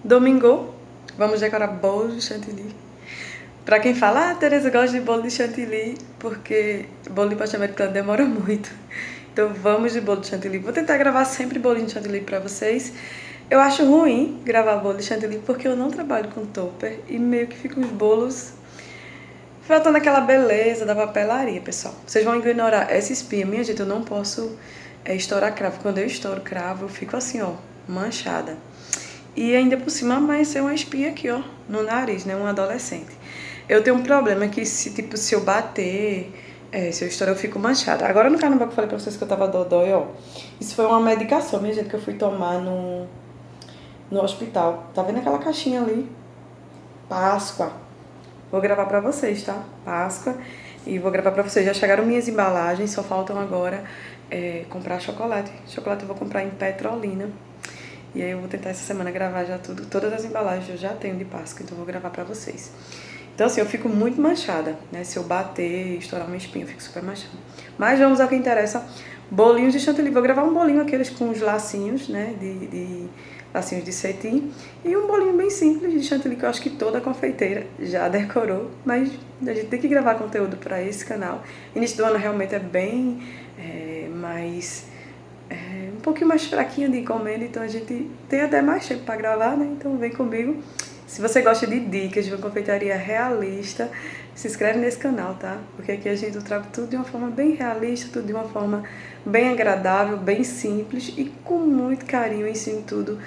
Domingo, vamos decorar bolo de chantilly. Pra quem fala, Tereza gosta de bolo de chantilly, porque bolo de pastel americano demora muito. Então vamos de bolo de chantilly. Vou tentar gravar sempre bolinho de chantilly pra vocês. Eu acho ruim gravar bolo de chantilly porque eu não trabalho com topper e meio que ficam os bolos faltando aquela beleza da papelaria, pessoal. Vocês vão ignorar essa espinha. Minha gente, eu não posso estourar cravo. Quando eu estouro cravo, eu fico assim, ó, manchada. E ainda por cima amanheceu uma espinha aqui, ó, no nariz, né? Um adolescente. Eu tenho um problema que se eu bater, se eu estourar, eu fico manchada. Agora no carnaval que eu falei pra vocês que eu tava dodói, ó. Isso foi uma medicação, minha gente, que eu fui tomar no hospital. Tá vendo aquela caixinha ali? Páscoa. Vou gravar pra vocês, tá? Páscoa. E vou gravar pra vocês. Já chegaram minhas embalagens, só faltam agora comprar chocolate. Chocolate eu vou comprar em Petrolina. E aí eu vou tentar essa semana gravar já tudo. Todas as embalagens eu já tenho de Páscoa, então eu vou gravar pra vocês. Então assim, eu fico muito manchada, né? Se eu bater, estourar uma espinha, eu fico super manchada. Mas vamos ao que interessa. Bolinhos de chantilly. Vou gravar um bolinho aqueles com os lacinhos, né? De lacinhos de cetim. E um bolinho bem simples de chantilly, que eu acho que toda confeiteira já decorou. Mas a gente tem que gravar conteúdo pra esse canal. Início do ano realmente é bem mais... um pouquinho mais fraquinho de encomenda, então a gente tem até mais tempo para gravar, né? Então vem comigo. Se você gosta de dicas de uma confeitaria realista, se inscreve nesse canal, tá? Porque aqui a gente traga tudo de uma forma bem realista, tudo de uma forma bem agradável, bem simples e com muito carinho. Eu ensino tudo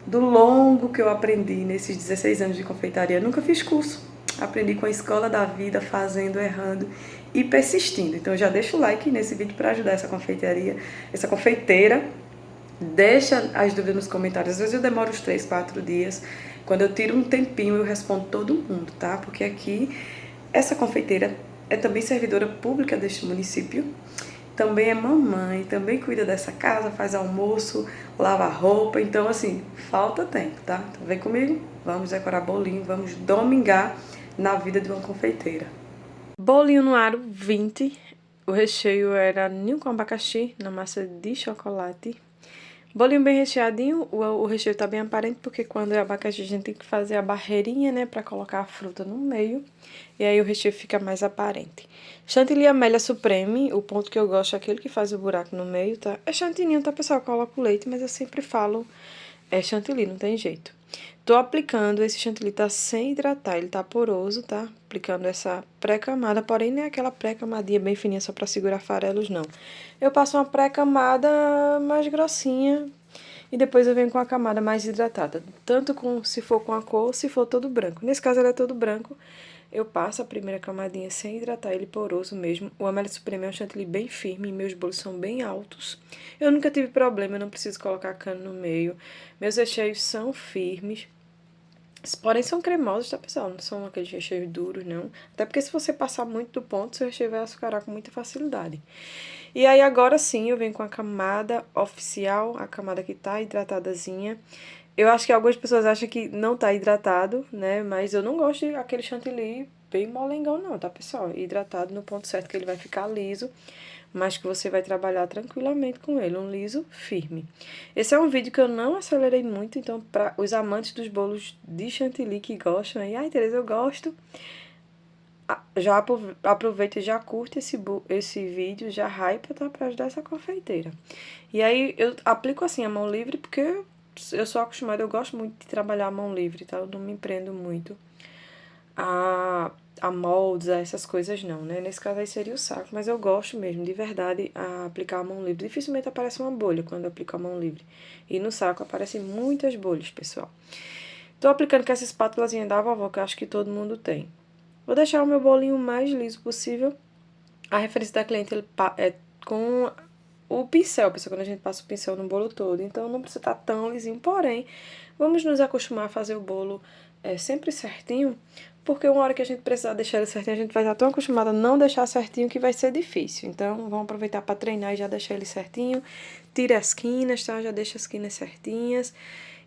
do longo que eu aprendi nesses 16 anos de confeitaria. Eu nunca fiz curso. Aprendi com a escola da vida, fazendo, errando e persistindo. Então já deixa o like nesse vídeo para ajudar essa confeitaria, essa confeiteira. Deixa as dúvidas nos comentários. Às vezes eu demoro uns 3, 4 dias. Quando eu tiro um tempinho, eu respondo todo mundo, tá? Porque aqui, essa confeiteira é também servidora pública deste município. Também é mamãe, também cuida dessa casa, faz almoço, lava roupa. Então, assim, falta tempo, tá? Então vem comigo, vamos decorar bolinho, vamos domingar na vida de uma confeiteira. Bolinho no aro 20. O recheio era ninho com abacaxi na massa de chocolate. Bolinho bem recheadinho, o recheio tá bem aparente, porque quando é abacaxi a gente tem que fazer a barreirinha, né, pra colocar a fruta no meio, e aí o recheio fica mais aparente. Chantilly Amélia Supreme, o ponto que eu gosto é aquele que faz o buraco no meio, tá? É chantininho, tá, pessoal? Eu coloco leite, mas eu sempre falo chantilly, não tem jeito. Tô aplicando, esse chantilly tá sem hidratar, ele tá poroso, tá? Aplicando essa pré-camada, porém não é aquela pré-camadinha bem fininha só pra segurar farelos, não. Eu passo uma pré-camada mais grossinha e depois eu venho com a camada mais hidratada. Tanto com se for com a cor, se for todo branco. Nesse caso ele é todo branco. Eu passo a primeira camadinha sem hidratar ele poroso mesmo. O Amélia Supreme é um chantilly bem firme e meus bolos são bem altos. Eu nunca tive problema, eu não preciso colocar cano no meio. Meus recheios são firmes. Porém, são cremosos, tá, pessoal? Não são aqueles recheios duros, não. Até porque se você passar muito do ponto, seu recheio vai açucarar com muita facilidade. E aí, agora sim, eu venho com a camada oficial, a camada que tá hidratadazinha. Eu acho que algumas pessoas acham que não tá hidratado, né? Mas eu não gosto daquele chantilly bem molengão, não, tá, pessoal? Hidratado no ponto certo, que ele vai ficar liso, mas que você vai trabalhar tranquilamente com ele, um liso firme. Esse é um vídeo que eu não acelerei muito, então para os amantes dos bolos de chantilly que gostam aí, ai, Tereza, eu gosto, já aproveita e já curte esse vídeo, já hype, tá, para ajudar essa confeiteira. E aí eu aplico assim a mão livre porque eu sou acostumada, eu gosto muito de trabalhar a mão livre, tá? Eu não me prendo muito a moldes, a essas coisas não, né? Nesse caso aí seria o saco, mas eu gosto mesmo, de verdade, a aplicar a mão livre. Dificilmente aparece uma bolha quando eu aplico a mão livre. E no saco aparecem muitas bolhas, pessoal. Tô aplicando com essa espátulazinha da vovó, que eu acho que todo mundo tem. Vou deixar o meu bolinho mais liso possível. A referência da cliente é com o pincel, pessoal, quando a gente passa o pincel no bolo todo. Então, não precisa estar tão lisinho, porém, vamos nos acostumar a fazer o bolo sempre certinho, porque uma hora que a gente precisar deixar ele certinho, a gente vai estar tão acostumado a não deixar certinho que vai ser difícil. Então, vamos aproveitar para treinar e já deixar ele certinho. Tira as quinas, tá? Já deixa as quinas certinhas.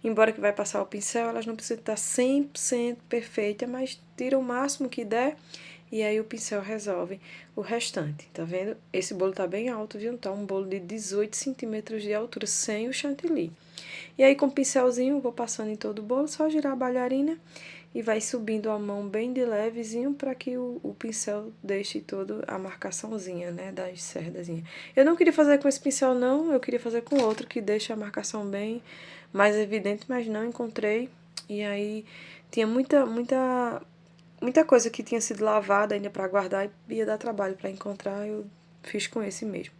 Embora que vai passar o pincel, elas não precisam estar 100% perfeitas, mas tira o máximo que der E aí o pincel resolve o restante, tá vendo? Esse bolo tá bem alto, viu? Tá um bolo de 18 centímetros de altura, sem o chantilly. E aí com o pincelzinho, vou passando em todo o bolo, só girar a bailarina e vai subindo a mão bem de levezinho para que o pincel deixe toda a marcaçãozinha, né, das cerdazinhas. Eu não queria fazer com esse pincel não, eu queria fazer com outro que deixa a marcação bem mais evidente, mas não encontrei. E aí tinha muita coisa que tinha sido lavada ainda para guardar e ia dar trabalho para encontrar, eu fiz com esse mesmo.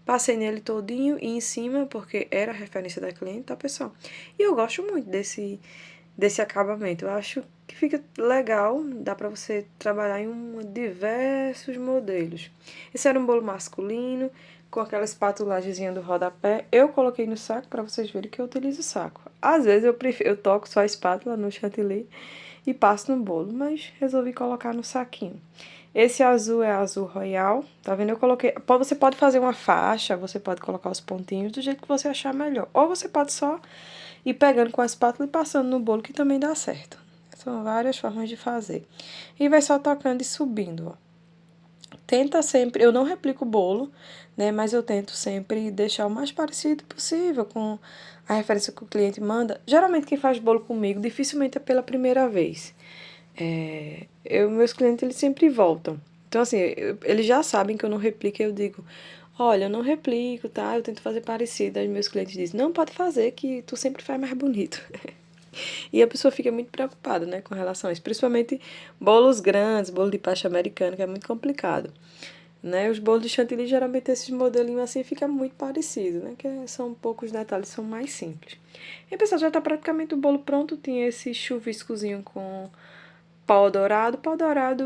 Passei nele todinho e em cima, porque era a referência da cliente, tá, pessoal? E eu gosto muito desse acabamento. Eu acho que fica legal, dá pra você trabalhar em diversos modelos. Esse era um bolo masculino, com aquela espátulagemzinha do rodapé. Eu coloquei no saco pra vocês verem que eu utilizo o saco. Às vezes eu toco só a espátula no chantilly e passo no bolo, mas resolvi colocar no saquinho. Esse azul é azul royal, tá vendo? Eu coloquei. Você pode fazer uma faixa, você pode colocar os pontinhos do jeito que você achar melhor. Ou você pode só ir pegando com a espátula e passando no bolo, que também dá certo. São várias formas de fazer. E vai só tocando e subindo, ó. Tenta sempre, eu não replico o bolo, né? Mas eu tento sempre deixar o mais parecido possível com a referência que o cliente manda. Geralmente quem faz bolo comigo dificilmente é pela primeira vez. Meus clientes, eles sempre voltam. Então, assim, eles já sabem que eu não replico, eu digo, olha, eu não replico, tá? Eu tento fazer parecido. Aí meus clientes dizem, não, pode fazer, que tu sempre faz mais bonito. E a pessoa fica muito preocupada, né, com relação a isso. Principalmente bolos grandes, bolo de paixão americano, que é muito complicado. Né? Os bolos de chantilly, geralmente esses modelinhos assim, fica muito parecido, né? Que são poucos detalhes, são mais simples. E, pessoal, já tá praticamente o bolo pronto. Tinha esse chuviscozinho com pau dourado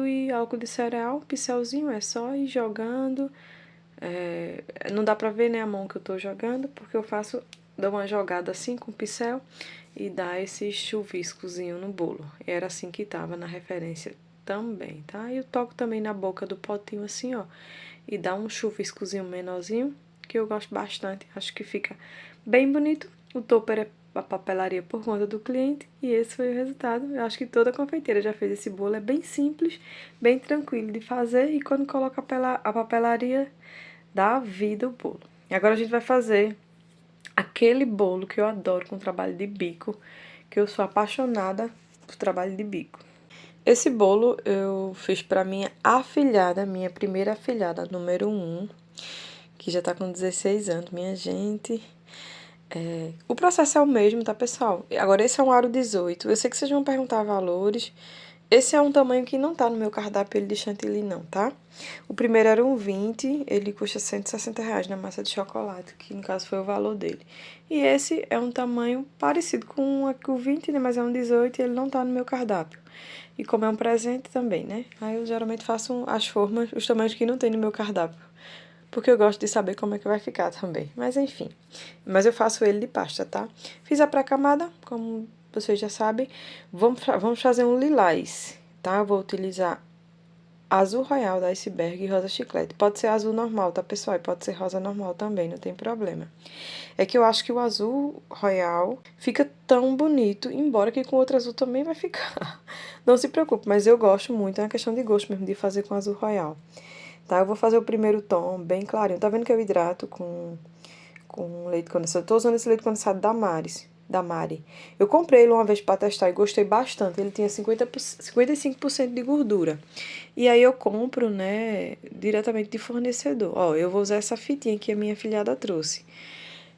e álcool de cereal, pincelzinho, é só ir jogando. Não dá pra ver, né, a mão que eu tô jogando, porque eu dou uma jogada assim com o pincel e dá esse chuviscozinho no bolo. E era assim que tava na referência também, tá? E eu toco também na boca do potinho assim, ó, e dá um chuviscozinho menorzinho, que eu gosto bastante, acho que fica bem bonito. O topper é a papelaria por conta do cliente e esse foi o resultado. Eu acho que toda confeiteira já fez esse bolo, é bem simples, bem tranquilo de fazer e quando coloca a papelaria dá vida ao bolo. E agora a gente vai fazer aquele bolo que eu adoro com trabalho de bico, que eu sou apaixonada por trabalho de bico. Esse bolo eu fiz para minha afilhada, minha primeira afilhada, número 1, que já tá com 16 anos, minha gente. O processo é o mesmo, tá, pessoal? Agora, esse é um aro 18. Eu sei que vocês vão perguntar valores. Esse é um tamanho que não tá no meu cardápio, ele de chantilly, não, tá? O primeiro era um 20, ele custa R$ 160 na massa de chocolate, que no caso foi o valor dele. E esse é um tamanho parecido com o 20, né? Mas é um 18 e ele não tá no meu cardápio. E como é um presente também, né? Aí eu geralmente faço as formas, os tamanhos que não tem no meu cardápio. Porque eu gosto de saber como é que vai ficar também. Mas enfim. Mas eu faço ele de pasta, tá? Fiz a pré-camada, como vocês já sabem. Vamos fazer um lilás, tá? Eu vou utilizar azul royal da Iceberg e rosa chiclete. Pode ser azul normal, tá, pessoal? E pode ser rosa normal também, não tem problema. É que eu acho que o azul royal fica tão bonito, embora que com outro azul também vai ficar. Não se preocupe, mas eu gosto muito, é uma questão de gosto mesmo de fazer com azul royal. Tá? Eu vou fazer o primeiro tom bem clarinho. Tá vendo que eu hidrato com leite condensado? Eu tô usando esse leite condensado da Mari. Eu comprei ele uma vez para testar e gostei bastante. Ele tinha 55% de gordura. E aí eu compro, né, diretamente de fornecedor. Ó, eu vou usar essa fitinha que a minha filhada trouxe.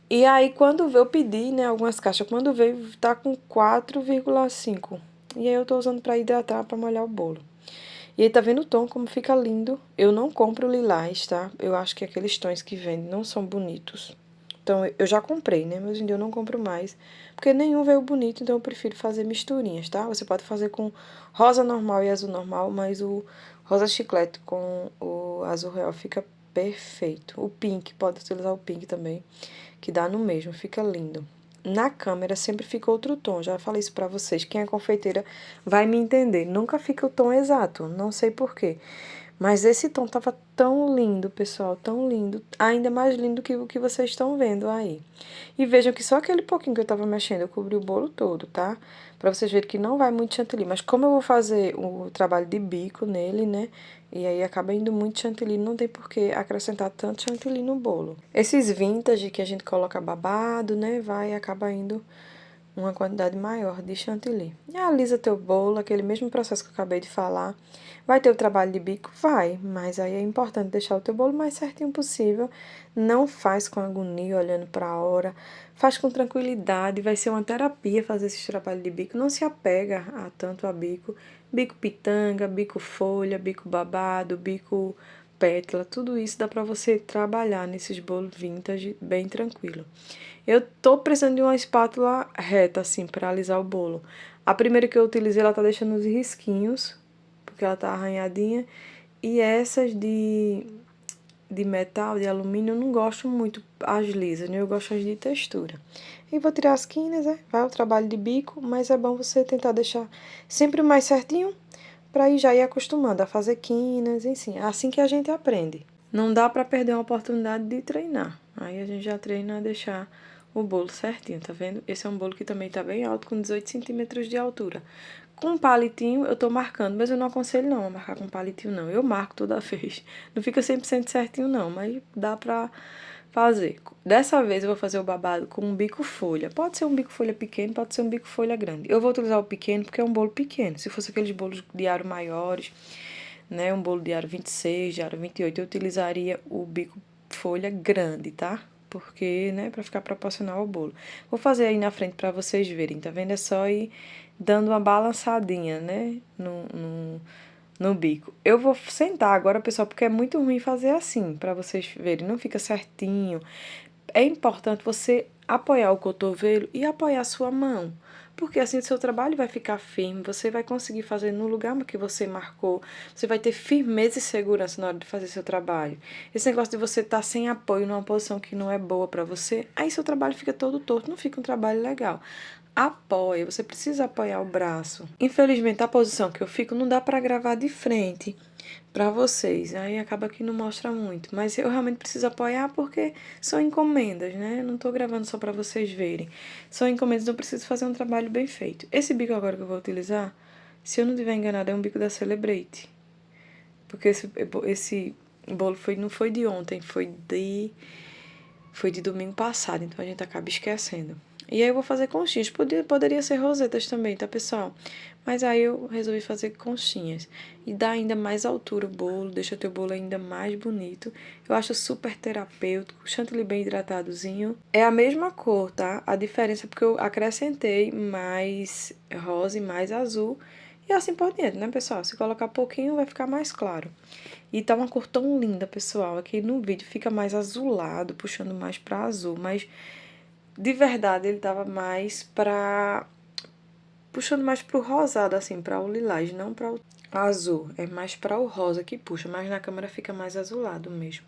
E aí quando eu pedi, né, algumas caixas, quando veio tá com 4,5. E aí eu tô usando para hidratar, para molhar o bolo. E aí tá vendo o tom como fica lindo? Eu não compro lilás, tá? Eu acho que aqueles tons que vendem não são bonitos. Então eu já comprei, né? Mas hoje em dia eu não compro mais. Porque nenhum veio bonito, então eu prefiro fazer misturinhas, tá? Você pode fazer com rosa normal e azul normal, mas o rosa chiclete com o azul real fica perfeito. O pink, pode utilizar o pink também, que dá no mesmo, fica lindo. Na câmera sempre fica outro tom, já falei isso pra vocês. Quem é confeiteira vai me entender. Nunca fica o tom exato, não sei por quê. Mas esse tom tava tão lindo, pessoal, tão lindo. Ainda mais lindo que o que vocês estão vendo aí. E vejam que só aquele pouquinho que eu tava mexendo, eu cobri o bolo todo, tá? Pra vocês verem que não vai muito chantilly. Mas como eu vou fazer o trabalho de bico nele, né? E aí acaba indo muito chantilly, não tem por que acrescentar tanto chantilly no bolo. Esses vintage que a gente coloca babado, né? Vai acaba indo uma quantidade maior de chantilly. E alisa teu bolo, aquele mesmo processo que eu acabei de falar. Vai ter o trabalho de bico? Vai, mas aí é importante deixar o teu bolo mais certinho possível. Não faz com agonia, olhando para a hora. Faz com tranquilidade, vai ser uma terapia fazer esse trabalho de bico. Não se apega a tanto a bico. Bico pitanga, bico folha, bico babado, bico pétala, tudo isso dá para você trabalhar nesses bolos vintage bem tranquilo. Eu tô precisando de uma espátula reta, assim, para alisar o bolo. A primeira que eu utilizei, ela tá deixando os risquinhos, porque ela tá arranhadinha. E essas de metal, de alumínio, eu não gosto muito as lisas, né? Eu gosto as de textura. E vou tirar as quinas, né? Vai o trabalho de bico, mas é bom você tentar deixar sempre o mais certinho, para ir já ir acostumando a fazer quinas, enfim. É assim que a gente aprende. Não dá para perder uma oportunidade de treinar. Aí a gente já treina a deixar o bolo certinho, tá vendo? Esse é um bolo que também tá bem alto, com 18 centímetros de altura. Com um palitinho eu tô marcando, mas eu não aconselho não a marcar com palitinho não. Eu marco toda vez. Não fica 100% certinho não, mas dá pra fazer. Dessa vez eu vou fazer o babado com um bico folha. Pode ser um bico folha pequeno, pode ser um bico folha grande. Eu vou utilizar o pequeno porque é um bolo pequeno. Se fosse aqueles bolos de aro maiores, né, um bolo de aro 26, de aro 28, eu utilizaria o bico folha grande, tá? Porque, né, pra ficar proporcional ao bolo. Vou fazer aí na frente pra vocês verem, tá vendo? É só ir dando uma balançadinha, né, no bico. Eu vou sentar agora, pessoal, porque é muito ruim fazer assim, pra vocês verem. Não fica certinho. É importante você apoiar o cotovelo e apoiar a sua mão. Porque assim o seu trabalho vai ficar firme, você vai conseguir fazer no lugar que você marcou, você vai ter firmeza e segurança na hora de fazer seu trabalho. Esse negócio de você estar sem apoio numa posição que não é boa para você, aí seu trabalho fica todo torto, não fica um trabalho legal. Apoia, você precisa apoiar o braço. Infelizmente, a posição que eu fico não dá para gravar de frente para vocês, aí acaba que não mostra muito, mas eu realmente preciso apoiar porque são encomendas, né? Eu não tô gravando só para vocês verem. São encomendas, então eu preciso fazer um trabalho bem feito. Esse bico agora que eu vou utilizar, se eu não estiver enganada, é um bico da Celebrate. Porque esse bolo não foi de ontem, foi de domingo passado, então a gente acaba esquecendo. E aí eu vou fazer conchinhas. Poderia ser rosetas também, tá, pessoal? Mas aí eu resolvi fazer conchinhas. E dá ainda mais altura o bolo, deixa o teu bolo ainda mais bonito. Eu acho super terapêutico, o chantilly bem hidratadozinho. É a mesma cor, tá? A diferença é porque eu acrescentei mais rosa e mais azul. E assim por diante, né, pessoal? Se colocar pouquinho, vai ficar mais claro. E tá uma cor tão linda, pessoal. Aqui no vídeo fica mais azulado, puxando mais pra azul. Mas, de verdade, ele tava mais pra... puxando mais pro rosado, assim, pra o lilás, não pra o azul. É mais pra o rosa que puxa, mas na câmera fica mais azulado mesmo.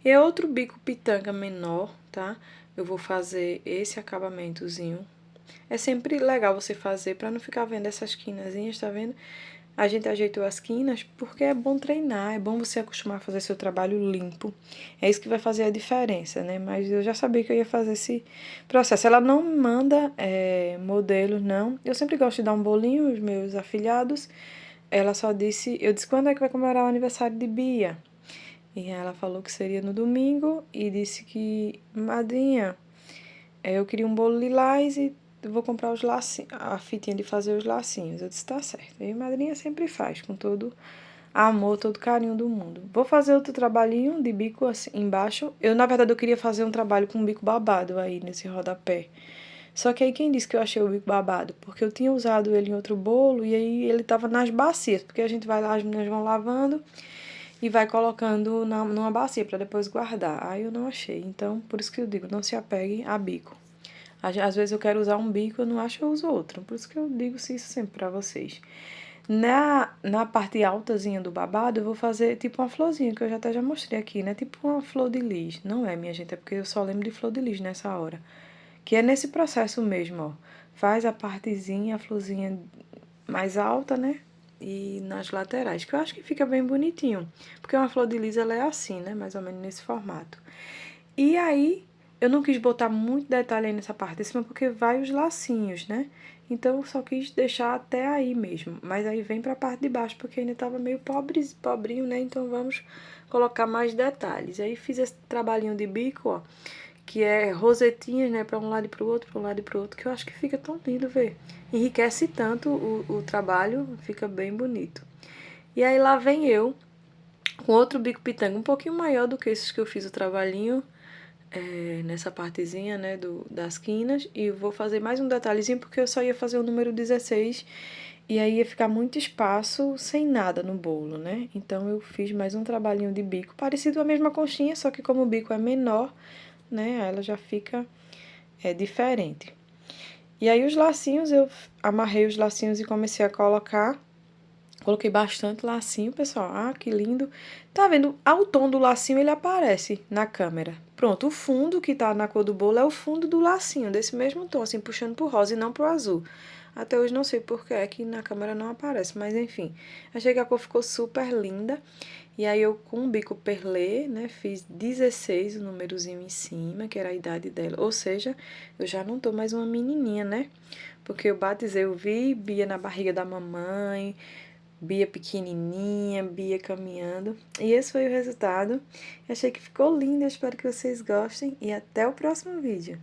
E é outro bico pitanga menor, tá? Eu vou fazer esse acabamentozinho. É sempre legal você fazer pra não ficar vendo essas quinazinhas, tá vendo? A gente ajeitou as quinas porque é bom treinar, é bom você acostumar a fazer seu trabalho limpo. É isso que vai fazer a diferença, né? Mas eu já sabia que eu ia fazer esse processo. Ela não me manda modelos, não. Eu sempre gosto de dar um bolinho aos meus afilhados. Ela só disse... Eu disse, quando é que vai comemorar o aniversário de Bia? E ela falou que seria no domingo e disse que, madrinha, eu queria um bolo lilás e vou comprar os lacinhos, a fitinha de fazer os lacinhos. Eu disse, tá certo. E a madrinha sempre faz, com todo amor, todo carinho do mundo. Vou fazer outro trabalhinho de bico assim, embaixo. Na verdade, eu queria fazer um trabalho com bico babado aí, nesse rodapé. Só que aí quem disse que eu achei o bico babado? Porque eu tinha usado ele em outro bolo e aí ele tava nas bacias. Porque a gente vai lá, as meninas vão lavando e vai colocando numa bacia para depois guardar. Aí eu não achei. Então, por isso que eu digo, não se apegue a bico. Às vezes eu quero usar um bico, eu não acho, eu uso outro. Por isso que eu digo isso sempre pra vocês. Na parte altazinha do babado, eu vou fazer tipo uma florzinha, que eu até já mostrei aqui, né? Tipo uma flor de lis. Não é, minha gente, é porque eu só lembro de flor de lis nessa hora. Que é nesse processo mesmo, ó. Faz a partezinha, a florzinha mais alta, né? e nas laterais, que eu acho que fica bem bonitinho. Porque uma flor de lis, ela é assim, né? Mais ou menos nesse formato. E aí, eu não quis botar muito detalhe aí nessa parte de cima, porque vai os lacinhos, né? Então, eu só quis deixar até aí mesmo. Mas aí vem pra parte de baixo, porque ainda tava meio pobrinho, né? Então, vamos colocar mais detalhes. Aí, fiz esse trabalhinho de bico, ó, que é rosetinhas, né? Pra um lado e pro outro, pra um lado e pro outro, que eu acho que fica tão lindo, ver. Enriquece tanto o trabalho, fica bem bonito. E aí, lá vem eu, com outro bico pitanga um pouquinho maior do que esses que eu fiz o trabalhinho, nessa partezinha, né, das quinas, e vou fazer mais um detalhezinho porque eu só ia fazer o número 16 e aí ia ficar muito espaço sem nada no bolo, né? Então eu fiz mais um trabalhinho de bico, parecido com a mesma conchinha, só que como o bico é menor, né, ela já fica diferente. E aí os lacinhos, eu amarrei os lacinhos e comecei a colocar. Coloquei bastante lacinho, pessoal. Ah, que lindo. Tá vendo? Ao tom do lacinho ele aparece na câmera. Pronto, o fundo que tá na cor do bolo é o fundo do lacinho, desse mesmo tom, assim, puxando pro rosa e não pro azul. Até hoje não sei por que é que na câmera não aparece, mas enfim. Achei que a cor ficou super linda. E aí eu com o bico perlê, né, fiz 16, o númerozinho em cima, que era a idade dela. Ou seja, eu já não tô mais uma menininha, né? Porque eu batizei, eu vi Bia na barriga da mamãe, Bia pequenininha, Bia caminhando. E esse foi o resultado. Eu achei que ficou lindo, eu espero que vocês gostem e até o próximo vídeo.